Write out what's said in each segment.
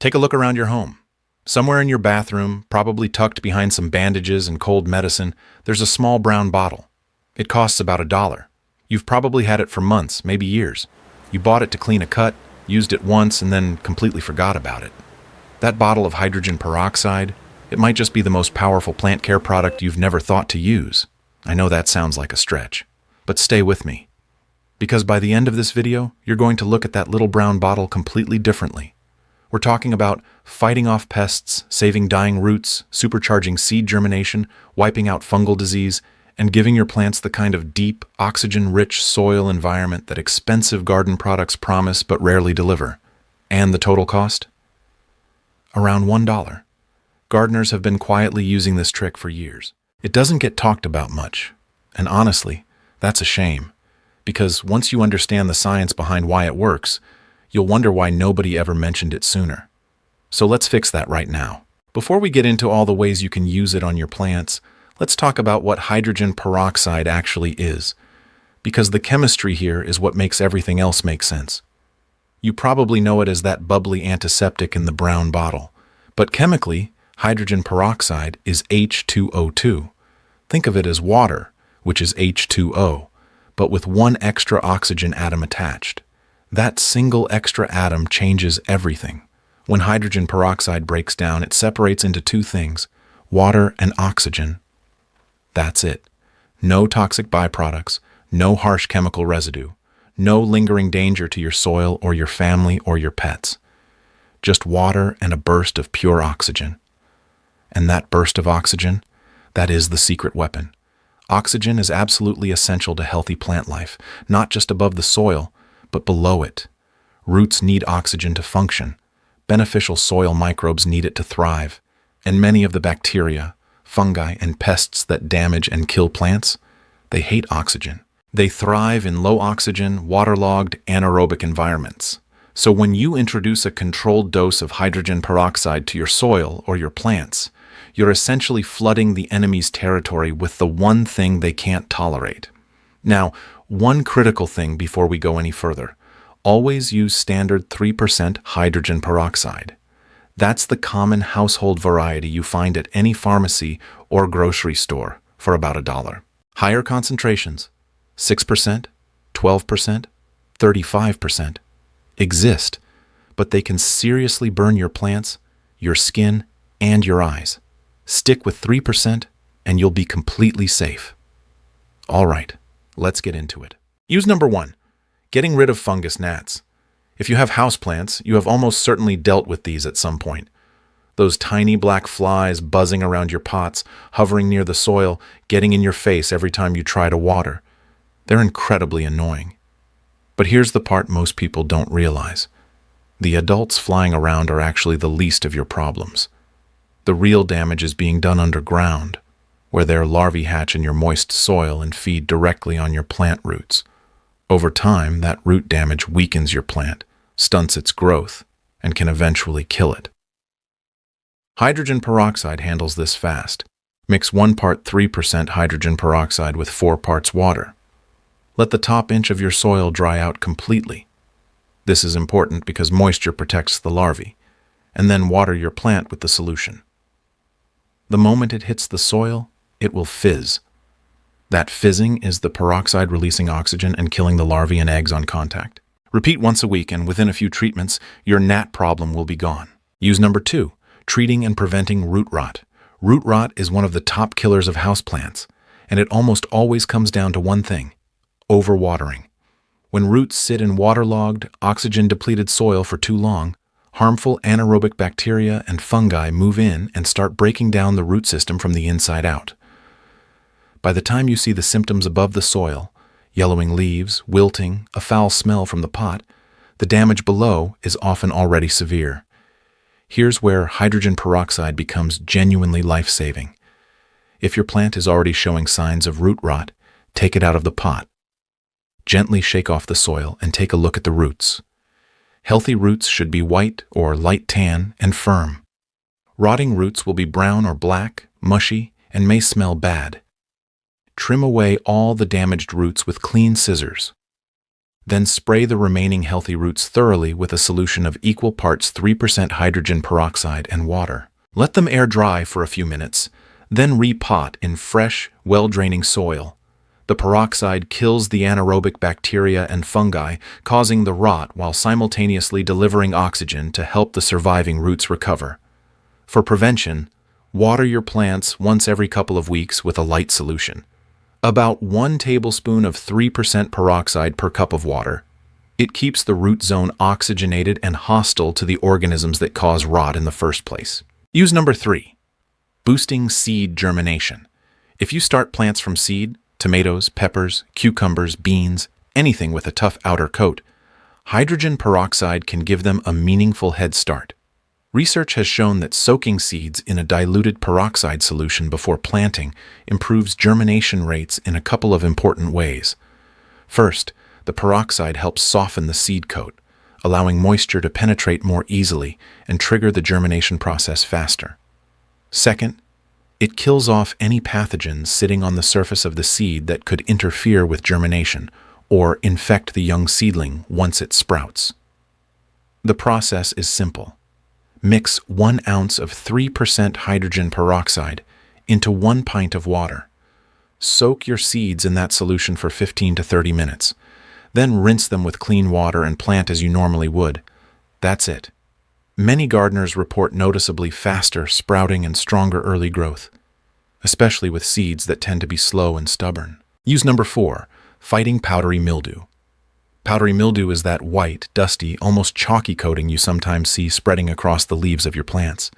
Take a look around your home. Somewhere in your bathroom, probably tucked behind some bandages and cold medicine, there's a small brown bottle. It costs about $1. You've probably had it for months, maybe years. You bought it to clean a cut, used it once, and then completely forgot about it. That bottle of hydrogen peroxide, it might just be the most powerful plant care product you've never thought to use. I know that sounds like a stretch, but stay with me. Because by the end of this video, you're going to look at that little brown bottle completely differently. We're talking about fighting off pests, saving dying roots, supercharging seed germination, wiping out fungal disease, and giving your plants the kind of deep, oxygen-rich soil environment that expensive garden products promise but rarely deliver. And the total cost? Around $1. Gardeners have been quietly using this trick for years. It doesn't get talked about much, and honestly, that's a shame. Because once you understand the science behind why it works, you'll wonder why nobody ever mentioned it sooner. So let's fix that right now. Before we get into all the ways you can use it on your plants, let's talk about what hydrogen peroxide actually is, because the chemistry here is what makes everything else make sense. You probably know it as that bubbly antiseptic in the brown bottle, but chemically, hydrogen peroxide is H2O2. Think of it as water, which is H2O, but with one extra oxygen atom attached. That single extra atom changes everything. When hydrogen peroxide breaks down, it separates into two things, water and oxygen. That's it. No toxic byproducts, no harsh chemical residue, no lingering danger to your soil or your family or your pets. Just water and a burst of pure oxygen. And that burst of oxygen, that is the secret weapon. Oxygen is absolutely essential to healthy plant life, not just above the soil, but below it. Roots need oxygen to function. Beneficial soil microbes need it to thrive. And many of the bacteria, fungi, and pests that damage and kill plants, they hate oxygen. They thrive in low oxygen, waterlogged, anaerobic environments. So when you introduce a controlled dose of hydrogen peroxide to your soil or your plants, you're essentially flooding the enemy's territory with the one thing they can't tolerate. Now, one critical thing before we go any further, always use standard 3% hydrogen peroxide. That's the common household variety you find at any pharmacy or grocery store for about $1. Higher concentrations, 6%, 12%, 35%, exist, but they can seriously burn your plants, your skin, and your eyes. Stick with 3% and you'll be completely safe. All right. Let's get into it. Use number 1, getting rid of fungus gnats. If you have houseplants, you have almost certainly dealt with these at some point. Those tiny black flies buzzing around your pots, hovering near the soil, getting in your face every time you try to water. They're incredibly annoying. But here's the part most people don't realize. The adults flying around are actually the least of your problems. The real damage is being done underground, where their larvae hatch in your moist soil and feed directly on your plant roots. Over time, that root damage weakens your plant, stunts its growth, and can eventually kill it. Hydrogen peroxide handles this fast. Mix 1 part 3% hydrogen peroxide with 4 parts water. Let the top inch of your soil dry out completely. This is important because moisture protects the larvae, and then water your plant with the solution. The moment it hits the soil, it will fizz. That fizzing is the peroxide releasing oxygen and killing the larvae and eggs on contact. Repeat once a week, and within a few treatments, your gnat problem will be gone. Use number 2, treating and preventing root rot. Root rot is one of the top killers of houseplants, and it almost always comes down to one thing: overwatering. When roots sit in waterlogged, oxygen-depleted soil for too long, harmful anaerobic bacteria and fungi move in and start breaking down the root system from the inside out. By the time you see the symptoms above the soil, yellowing leaves, wilting, a foul smell from the pot, the damage below is often already severe. Here's where hydrogen peroxide becomes genuinely life-saving. If your plant is already showing signs of root rot, take it out of the pot. Gently shake off the soil and take a look at the roots. Healthy roots should be white or light tan and firm. Rotting roots will be brown or black, mushy, and may smell bad. Trim away all the damaged roots with clean scissors. Then spray the remaining healthy roots thoroughly with a solution of equal parts 3% hydrogen peroxide and water. Let them air dry for a few minutes, then repot in fresh, well-draining soil. The peroxide kills the anaerobic bacteria and fungi, causing the rot while simultaneously delivering oxygen to help the surviving roots recover. For prevention, water your plants once every couple of weeks with a light solution. About 1 tablespoon of 3% peroxide per cup of water. It keeps the root zone oxygenated and hostile to the organisms that cause rot in the first place. Use number 3. Boosting seed germination. If you start plants from seed, tomatoes, peppers, cucumbers, beans, anything with a tough outer coat, hydrogen peroxide can give them a meaningful head start. Research has shown that soaking seeds in a diluted peroxide solution before planting improves germination rates in a couple of important ways. First, the peroxide helps soften the seed coat, allowing moisture to penetrate more easily and trigger the germination process faster. Second, it kills off any pathogens sitting on the surface of the seed that could interfere with germination or infect the young seedling once it sprouts. The process is simple. Mix 1 ounce of 3% hydrogen peroxide into 1 pint of water. Soak your seeds in that solution for 15 to 30 minutes. Then rinse them with clean water and plant as you normally would. That's it. Many gardeners report noticeably faster sprouting and stronger early growth, especially with seeds that tend to be slow and stubborn. Use number 4, fighting powdery mildew. Powdery mildew is that white, dusty, almost chalky coating you sometimes see spreading across the leaves of your plants.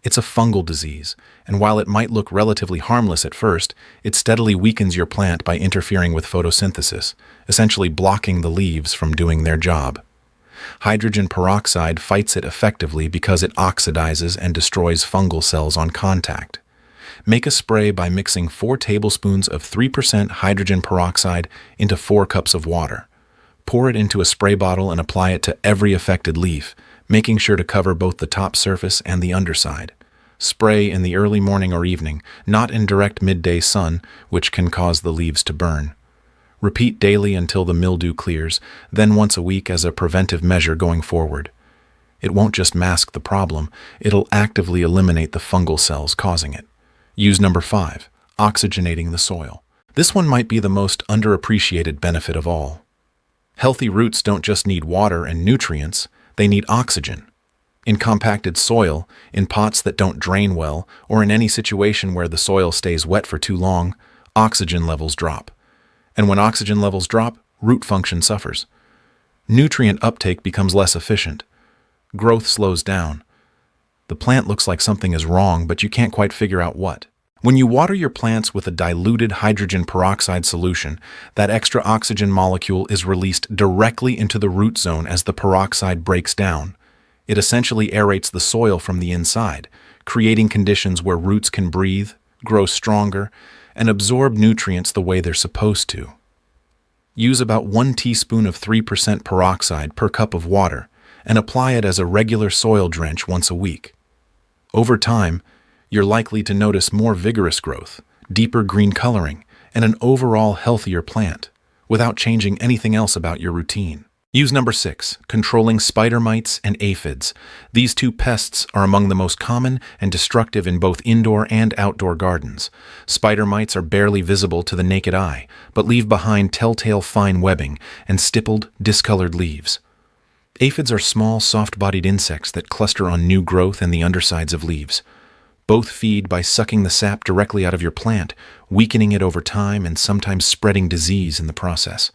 It's a fungal disease, and while it might look relatively harmless at first, it steadily weakens your plant by interfering with photosynthesis, essentially blocking the leaves from doing their job. Hydrogen peroxide fights it effectively because it oxidizes and destroys fungal cells on contact. Make a spray by mixing 4 tablespoons of 3% hydrogen peroxide into 4 cups of water. Pour it into a spray bottle and apply it to every affected leaf, making sure to cover both the top surface and the underside. Spray in the early morning or evening, not in direct midday sun, which can cause the leaves to burn. Repeat daily until the mildew clears, then once a week as a preventive measure going forward. It won't just mask the problem, it'll actively eliminate the fungal cells causing it. Use number 5, oxygenating the soil. This one might be the most underappreciated benefit of all. Healthy roots don't just need water and nutrients, they need oxygen. In compacted soil, in pots that don't drain well, or in any situation where the soil stays wet for too long, oxygen levels drop. And when oxygen levels drop, root function suffers. Nutrient uptake becomes less efficient. Growth slows down. The plant looks like something is wrong, but you can't quite figure out what. When you water your plants with a diluted hydrogen peroxide solution, that extra oxygen molecule is released directly into the root zone as the peroxide breaks down. It essentially aerates the soil from the inside, creating conditions where roots can breathe, grow stronger, and absorb nutrients the way they're supposed to. Use about 1 teaspoon of 3% peroxide per cup of water and apply it as a regular soil drench once a week. Over time, you're likely to notice more vigorous growth, deeper green coloring, and an overall healthier plant, without changing anything else about your routine. Use number 6, controlling spider mites and aphids. These 2 pests are among the most common and destructive in both indoor and outdoor gardens. Spider mites are barely visible to the naked eye, but leave behind telltale fine webbing and stippled, discolored leaves. Aphids are small, soft-bodied insects that cluster on new growth and the undersides of leaves. Both feed by sucking the sap directly out of your plant, weakening it over time and sometimes spreading disease in the process.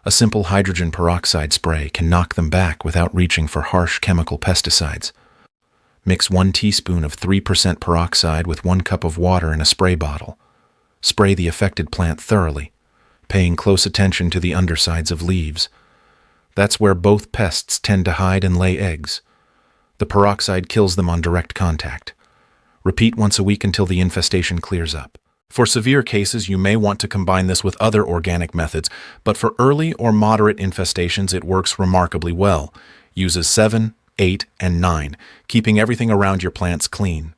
A simple hydrogen peroxide spray can knock them back without reaching for harsh chemical pesticides. Mix 1 teaspoon of 3% peroxide with 1 cup of water in a spray bottle. Spray the affected plant thoroughly, paying close attention to the undersides of leaves. That's where both pests tend to hide and lay eggs. The peroxide kills them on direct contact. Repeat once a week until the infestation clears up. For severe cases, you may want to combine this with other organic methods, but for early or moderate infestations, it works remarkably well. Uses 7, 8, and 9, keeping everything around your plants clean.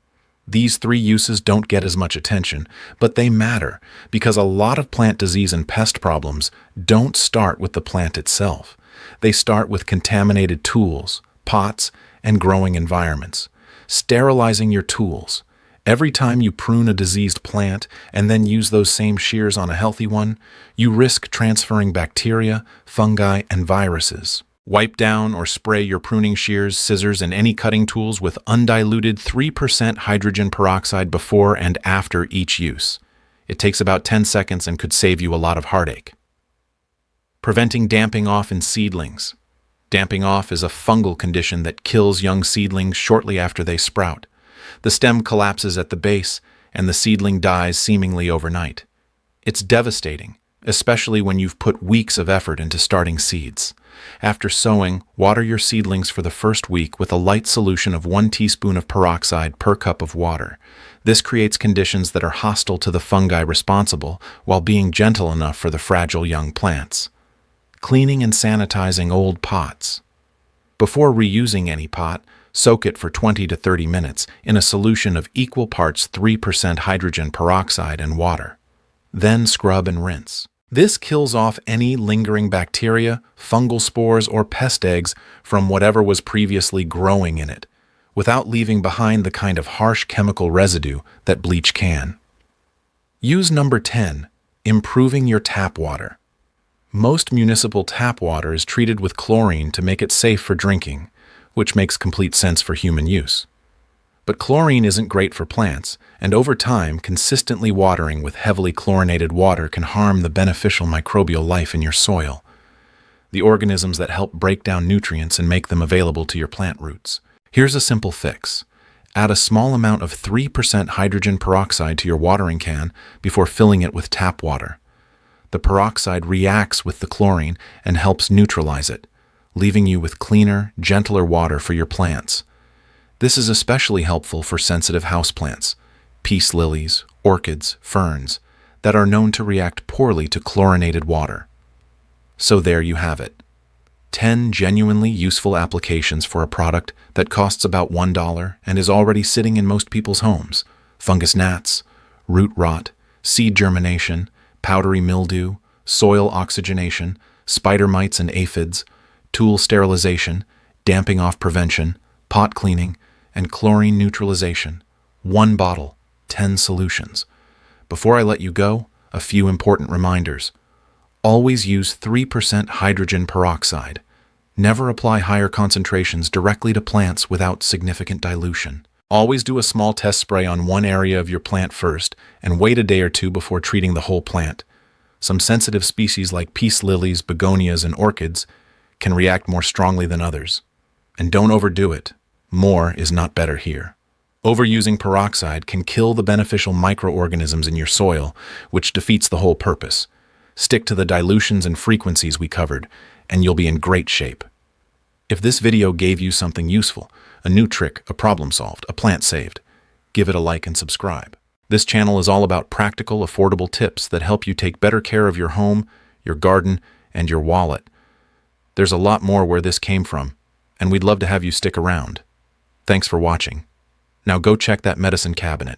These three uses don't get as much attention, but they matter because a lot of plant disease and pest problems don't start with the plant itself. They start with contaminated tools, pots, and growing environments. Sterilizing your tools. Every time you prune a diseased plant and then use those same shears on a healthy one, you risk transferring bacteria, fungi, and viruses. Wipe down or spray your pruning shears, scissors, and any cutting tools with undiluted 3% hydrogen peroxide before and after each use. It takes about 10 seconds and could save you a lot of heartache. Preventing damping off in seedlings. Damping off is a fungal condition that kills young seedlings shortly after they sprout. The stem collapses at the base, and the seedling dies seemingly overnight. It's devastating, especially when you've put weeks of effort into starting seeds. After sowing, water your seedlings for the first week with a light solution of 1 teaspoon of peroxide per cup of water. This creates conditions that are hostile to the fungi responsible while being gentle enough for the fragile young plants. Cleaning and sanitizing old pots. Before reusing any pot, soak it for 20 to 30 minutes in a solution of equal parts 3% hydrogen peroxide and water. Then scrub and rinse. This kills off any lingering bacteria, fungal spores, or pest eggs from whatever was previously growing in it, without leaving behind the kind of harsh chemical residue that bleach can. Use number 10, improving your tap water. Most municipal tap water is treated with chlorine to make it safe for drinking, which makes complete sense for human use. But chlorine isn't great for plants, and over time, consistently watering with heavily chlorinated water can harm the beneficial microbial life in your soil, the organisms that help break down nutrients and make them available to your plant roots. Here's a simple fix. Add a small amount of 3% hydrogen peroxide to your watering can before filling it with tap water. The peroxide reacts with the chlorine and helps neutralize it, leaving you with cleaner, gentler water for your plants. This is especially helpful for sensitive houseplants, peace lilies, orchids, ferns, that are known to react poorly to chlorinated water. So there you have it. 10 genuinely useful applications for a product that costs about $1 and is already sitting in most people's homes. Fungus gnats, root rot, seed germination, powdery mildew, soil oxygenation, spider mites and aphids, tool sterilization, damping off prevention, pot cleaning, and chlorine neutralization. 1 bottle, 10 solutions. Before I let you go, a few important reminders. Always use 3% hydrogen peroxide. Never apply higher concentrations directly to plants without significant dilution. Always do a small test spray on one area of your plant first and wait a day or two before treating the whole plant. Some sensitive species like peace lilies, begonias, and orchids can react more strongly than others. And don't overdo it. More is not better here. Overusing peroxide can kill the beneficial microorganisms in your soil, which defeats the whole purpose. Stick to the dilutions and frequencies we covered, and you'll be in great shape. If this video gave you something useful, a new trick, a problem solved, a plant saved, give it a like and subscribe. This channel is all about practical, affordable tips that help you take better care of your home, your garden, and your wallet. There's a lot more where this came from, and we'd love to have you stick around. Thanks for watching. Now go check that medicine cabinet.